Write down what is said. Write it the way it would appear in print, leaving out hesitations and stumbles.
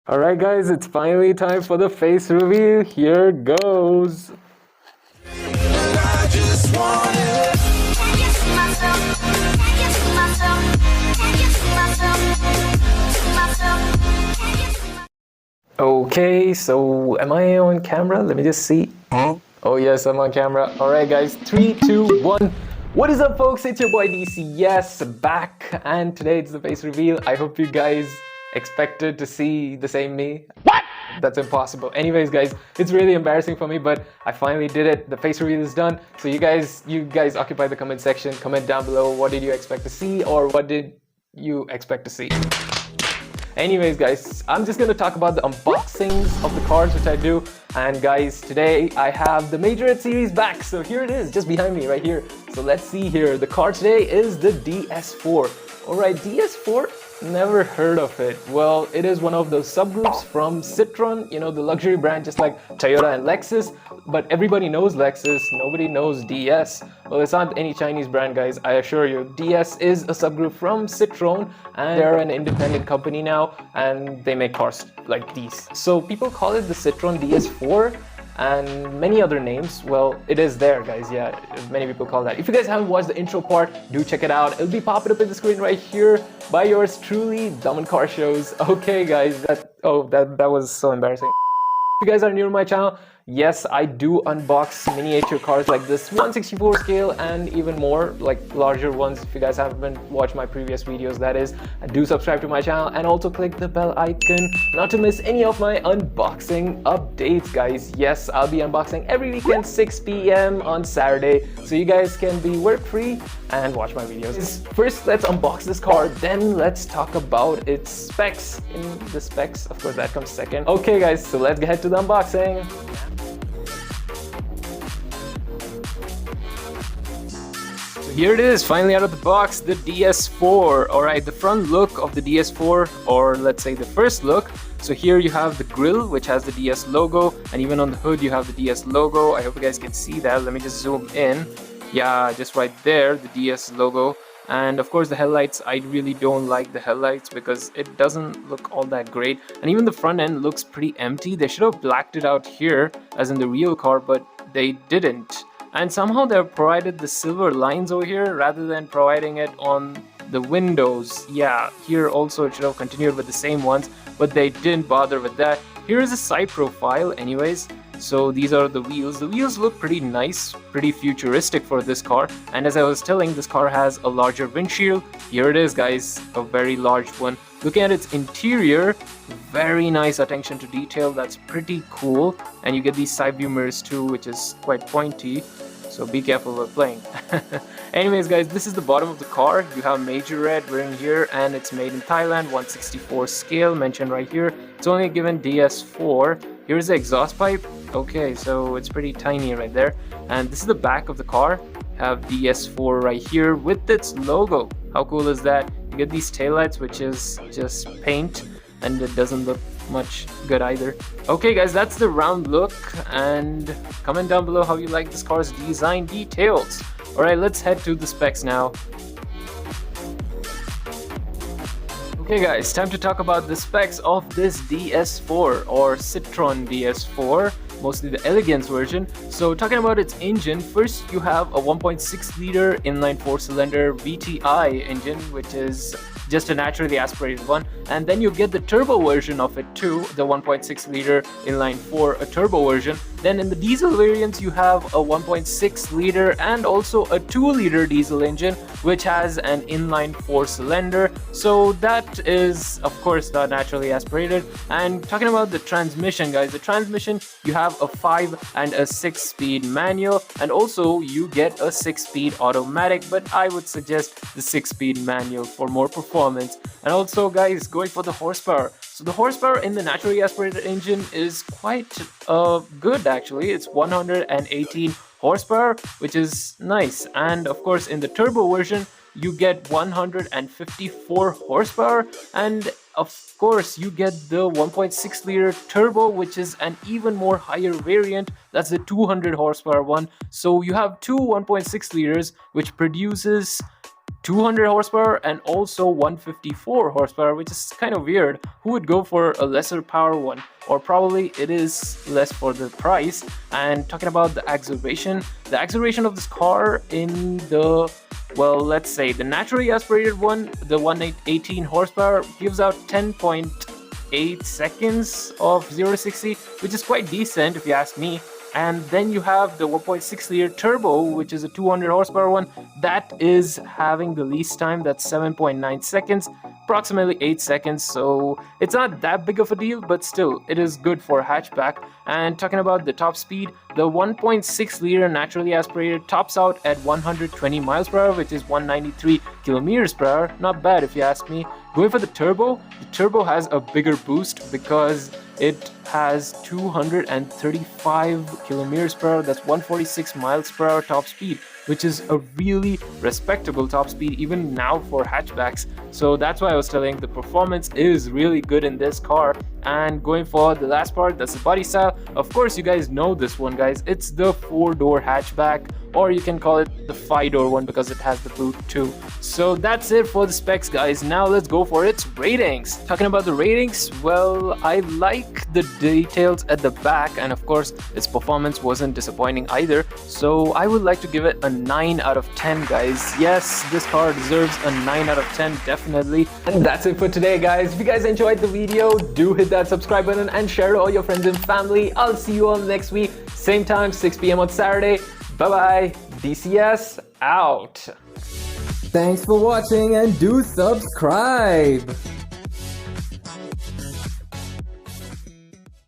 Alright guys, it's finally time for the face reveal. Here goes. Okay, so am I on camera? Let me just see. Oh yes, I'm on camera. Alright guys, 3, 2, 1. What is up folks? It's your boy DC, yes, back. And today it's the face reveal. I hope you guys expected to see the same me. What? That's impossible. Anyways guys, it's really embarrassing for me, but I finally did it. The face reveal is done. So you guys occupy the comment section. Comment down below, what did you expect to see, or what did you expect to see? Anyways guys, I'm just gonna talk about the unboxings of the cards which I do. And guys, today I have the Majorette series back. So here it is, just behind me right here. So let's see here. The card today is the DS4. Alright, DS4, never heard of it. Well, it is one of those subgroups from Citroen, you know, the luxury brand just like Toyota and Lexus. But everybody knows Lexus, nobody knows DS. Well, it's not any Chinese brand, guys, I assure you. DS is a subgroup from Citroen, and they're an independent company now, and they make cars like these. So people call it the Citroen DS4 and many other names. Well, it is there, guys. Yeah, many people call that. If you guys haven't watched the intro part, do check it out. It'll be popping up in the screen right here by yours truly, Daman.s. Okay, guys, that was so embarrassing. If you guys are new to my channel, yes, I do unbox miniature cars like this 1/64 scale and even more, like larger ones. If you guys haven't watched my previous videos, that is, do subscribe to my channel and also click the bell icon not to miss any of my unboxing updates, guys. Yes, I'll be unboxing every weekend 6 p.m. on Saturday, so you guys can be work free and watch my videos. First, let's unbox this car, then let's talk about its specs. In the specs, of course, that comes second. Okay guys, so let's get to the unboxing. Here it is, finally out of the box, the DS4. Alright, the front look of the DS4, or let's say the first look. So here you have the grille, which has the DS logo, and even on the hood you have the DS logo. I hope you guys can see that. Let me just zoom in. Yeah, just right there, the DS logo. And of course the headlights, I really don't like the headlights because it doesn't look all that great. And even the front end looks pretty empty. They should have blacked it out here, as in the real car, but they didn't. And somehow they've provided the silver lines over here rather than providing it on the windows. Yeah, here also it should have continued with the same ones, but they didn't bother with that. Here is a side profile anyways. So these are the wheels. The wheels look pretty nice, pretty futuristic for this car. And as I was telling, this car has a larger windshield. Here it is, guys, a very large one. Looking at its interior, very nice attention to detail. That's pretty cool. And you get these side view mirrors too, which is quite pointy. So be careful while playing. Anyways guys, this is the bottom of the car. You have majorette written here, and it's made in Thailand, 1/64 scale mentioned right here. It's only given DS4. Here's the exhaust pipe. Okay, so it's pretty tiny right there. And this is the back of the car. Have DS4 right here with its logo. How cool is that? You get these taillights, which is just paint, and it doesn't look much good either. Okay guys, that's the round look, and comment down below how you like this car's design details. Alright, let's head to the specs now. Okay guys, time to talk about the specs of this DS4 or Citroen DS4, mostly the elegance version. So talking about its engine, first you have a 1.6 liter inline 4-cylinder VTI engine, which is just a naturally aspirated one, and then you get the turbo version of it too, the 1.6 liter inline 4, a turbo version. Then in the diesel variants you have a 1.6 liter and also a 2 liter diesel engine, which has an inline 4-cylinder. So that is of course not naturally aspirated. And talking about the transmission, guys, the transmission, you have a 5 and a 6-speed manual, and also you get a 6-speed automatic, but I would suggest the 6-speed manual for more performance. And also guys, going for the horsepower. So the horsepower in the naturally aspirated engine is quite good actually. It's 118 horsepower, which is nice. And of course in the turbo version you get 154 horsepower, and of course you get the 1.6 liter turbo, which is an even more higher variant. That's the 200 horsepower one. So you have two 1.6 liters which produces 200 horsepower and also 154 horsepower, which is kind of weird. Who would go for a lesser power one? Or probably it is less for the price. And talking about the acceleration of this car in the, well, let's say the naturally aspirated one, the 118 horsepower, gives out 10.8 seconds of 0 to 60, which is quite decent if you ask me. And then you have the 1.6 liter turbo, which is a 200 horsepower one, that is having the least time, that's 7.9 seconds, approximately 8 seconds. So it's not that big of a deal, but still it is good for a hatchback. And talking about the top speed, the 1.6 liter naturally aspirated tops out at 120 miles per hour, which is 193 kilometers per hour. Not bad if you ask me. Going for the turbo has a bigger boost because it has 235 kilometers per hour, that's 146 miles per hour top speed, which is a really respectable top speed even now for hatchbacks. So that's why I was telling the performance is really good in this car. And going for the last part, that's the body style. Of course, you guys know this one, guys. It's the 4-door hatchback, or you can call it the 5-door one because it has the boot too. So that's it for the specs, guys. Now let's go for its ratings. Talking about the ratings, well, I like the details at the back, and of course its performance wasn't disappointing either. So I would like to give it a 9 out of 10, guys. Yes, this car deserves a 9 out of 10, definitely. And that's it for today, guys. If you guys enjoyed the video, do hit that subscribe button and share to all your friends and family. I'll see you all next week, same time, 6 p.m. on Saturday. Bye-bye. DCS out. Thanks for watching and do subscribe!